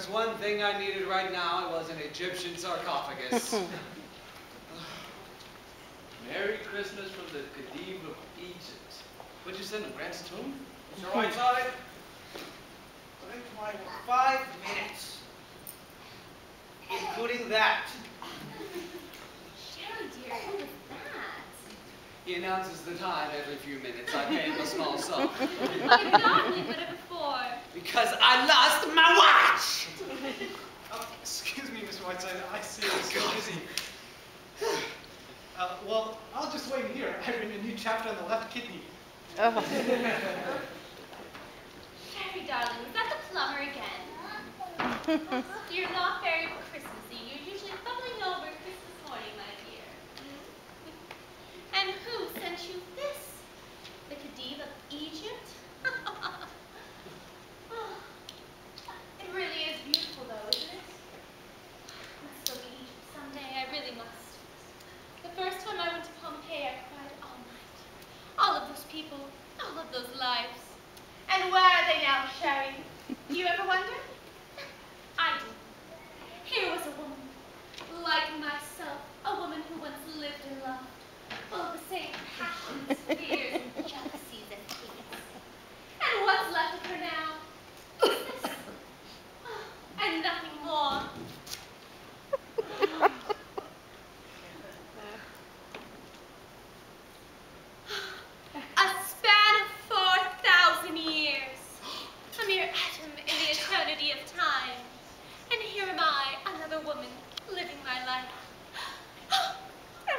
there's one thing I needed right now, it was an Egyptian sarcophagus. Merry Christmas from the Adedipe of Egypt. What'd you send him, Grant's tomb? Mr. Whiteside, within 5 minutes, including that. Sherry, dear, who was that? He announces the time every few minutes. I pay him a small sum. You've gotten it better before. Because I lost my watch! Excuse me, Mr. Whiteside, I see you're so busy. Well, I'll just wait here. I've written a new chapter on the left kidney. Sherry, darling, is that the plumber again? You're not very Christmassy. You're usually bubbling over Christmas morning, my dear. And who sent you this? The Adedipe of Egypt? It really is beautiful, though, isn't it? I must go to Egypt someday. I really must. The first time I went to Pompeii, I cried all night. All of those people, all of those lives. And where are they now, Sherry? Do you ever wonder? I do. Here was a woman, like myself, a woman who once lived and loved. All the same passions, fears, and jealousies and hates. And what's left of her now? Is this? And nothing more. A span of 4,000 years. A mere atom in the eternity of time. And here am I, another woman, living my life. I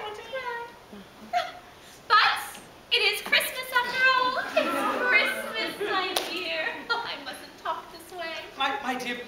want to cry. But it is Christmas after all. It's Christmas time, dear. I mustn't talk this way. My dear,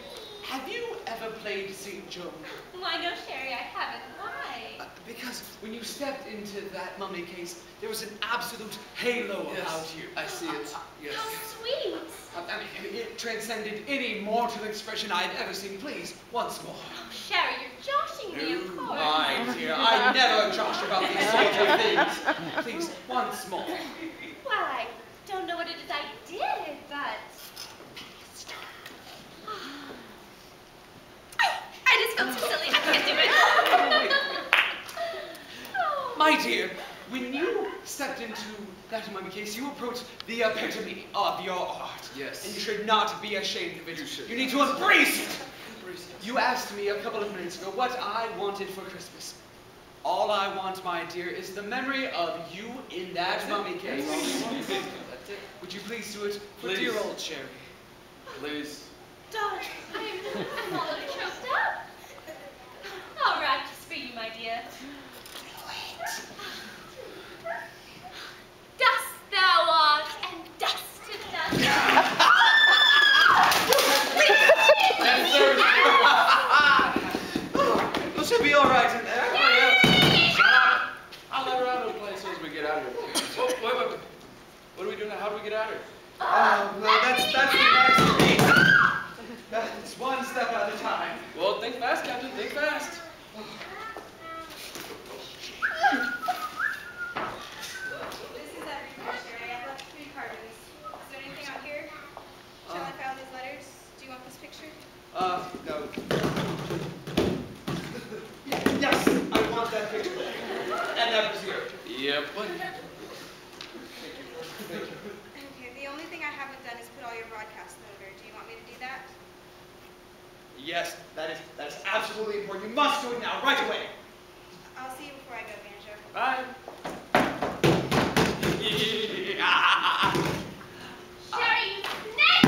have you ever played St. Joan? Why, no, Sherry, I haven't. Why? Because when you stepped into that mummy case, there was an absolute halo about you. I see it. Yes. How sweet. I mean, it transcended any mortal expression I had ever seen. Please, once more. Oh, Sherry, you're joshing me, of course. My dear, I never josh about these sorts of things. Please, once more. Well, I don't know what it is I did, but... I just felt so silly. I can't do it. My dear, when you stepped into that mummy case, you approached the epitome of your art. Yes. And you should not be ashamed of it. You should. You need to embrace it. You asked me a couple of minutes ago what I wanted for Christmas. All I want, my dear, is the memory of you in that mummy case. That's it. Would you please do it for Please. dear old Sherry? Please. Darling, I'm all choked up. All right, just for you, my dear. Dust thou art, and dust to dust. Well, she'll be all right in there. Shut up. I'll let her out of the place as soon as we get out of here. Oh, wait. What are we doing now? How do we get out of here? Well, that's the next thing. It's one step at a time. Well, think fast, Captain. Think fast. This is everything, Sherry. I've left 3 cartons. Is there anything out here? Shall I file these letters? Do you want this picture? No. Yes, I want that picture. And that was here. Yep. Okay, the only thing I haven't done is put all your broadcasts in order. Do you want me to do that? Yes, that is absolutely important. You must do it now, right away. I'll see you before I go, Banjo. Bye. Sherry, you snake!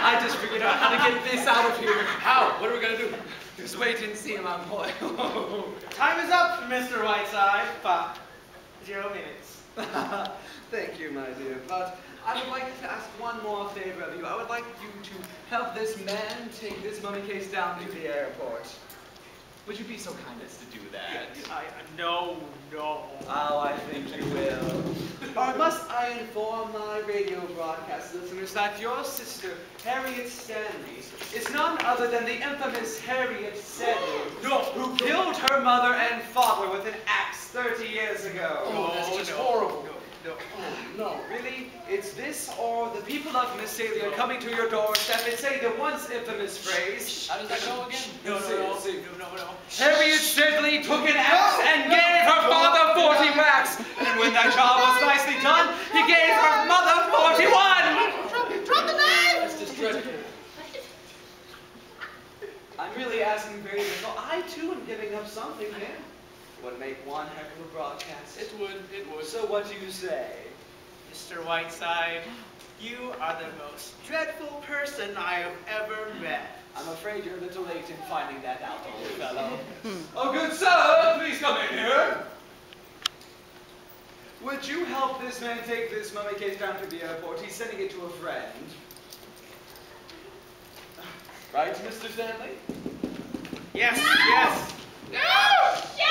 I just figured out how to get this out of here. How? What are we going to do? Just wait and see, my boy. Time is up, Mr. Whiteside. 0 minutes. Thank you, my dear. But I would like to ask one more favor of you. I would like you to help this man take this mummy case down to the airport. Would you be so kind as to do that? No. Oh, I think you will. Or must I inform my radio broadcast listeners that your sister, Harriet Stanley, is none other than the infamous Harriet Stanley, who killed her mother and father with an axe 30 years ago. Oh, that's just horrible. No. No, really? It's this or the people of Missalia coming to your doorstep and saying the once infamous phrase. How does that go again? No. Harriet Stanley took an axe and gave her father 40 whacks. And when that job was nicely done, he gave her mother 41. Drop the knife! That's just dreadful. I'm really asking very little. I too am giving up something here. Would make one heck of a broadcast. It would. So what do you say? Mr. Whiteside, you are the most dreadful person I have ever met. I'm afraid you're a little late in finding that out, old fellow. Oh, good sir, please come in here. Would you help this man take this mummy case down to the airport? He's sending it to a friend. Right, Mr. Stanley? Yes. No! Sherry!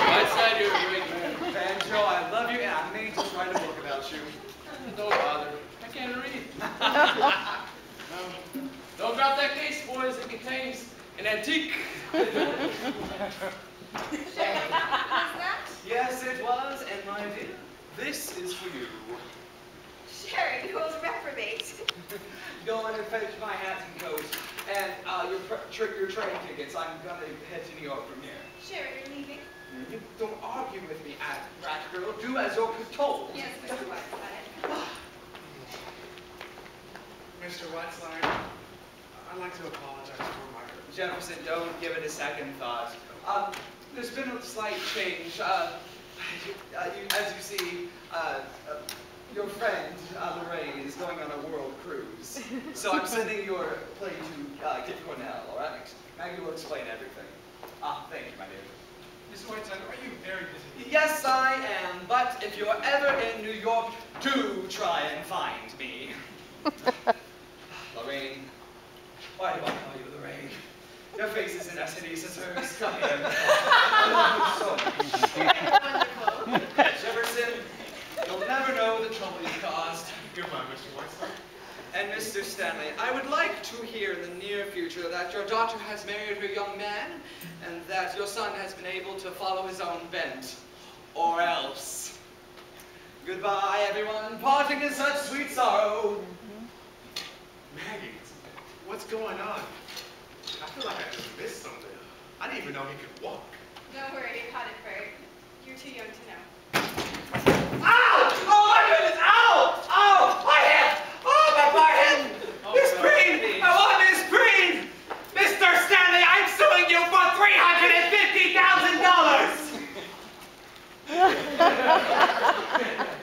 Whiteside, you're a great man. Banjo, I love you, and I may just write a book about you. Don't bother. I can't read. Don't drop that case, boys. It contains an antique. Yes, it was, and my dear, this is for you. Sherry, you old reprobate. Go on and fetch my hat and coat, and your train tickets. I'm gonna head to New York from here. Sherry, you're leaving? You don't argue with me, rat girl. Do as you're told. Yes, Mr. Whiteside. Mr. Whiteside, I'd like to apologize for my... Jefferson, don't give it a second thought. There's been a slight change. As you see, your friend, Lorraine, is going on a world cruise. So I'm sending your plane to Kit Cornell, all right? Maggie will explain everything. Thank you, my dear. Mr. Whiteside, are you very busy? Yes, I am, but if you're ever in New York, do try and find me. Lorraine. Why do I call you Lorraine? Your face isn't as hideous as hers. Come here. I love you so much. Wonderful. Jefferson, you'll never know the trouble you caused. Goodbye, Mr. Whiteside. And Mr. Stanley, I would like to hear in the near future that your daughter has married her young man, and that your son has been able to follow his own bent. Or else. Goodbye, everyone. Parting is such sweet sorrow. Maggie, what's going on? I feel like I just missed something. I didn't even know he could walk. Don't worry, you caught it, Bert. You're too young to know. Ow! Oh my goodness! Ow! Ow! My head! Oh, my forehead! Miss Green! I want Miss Green! Mr. Stanley, I'm suing you for $350,000!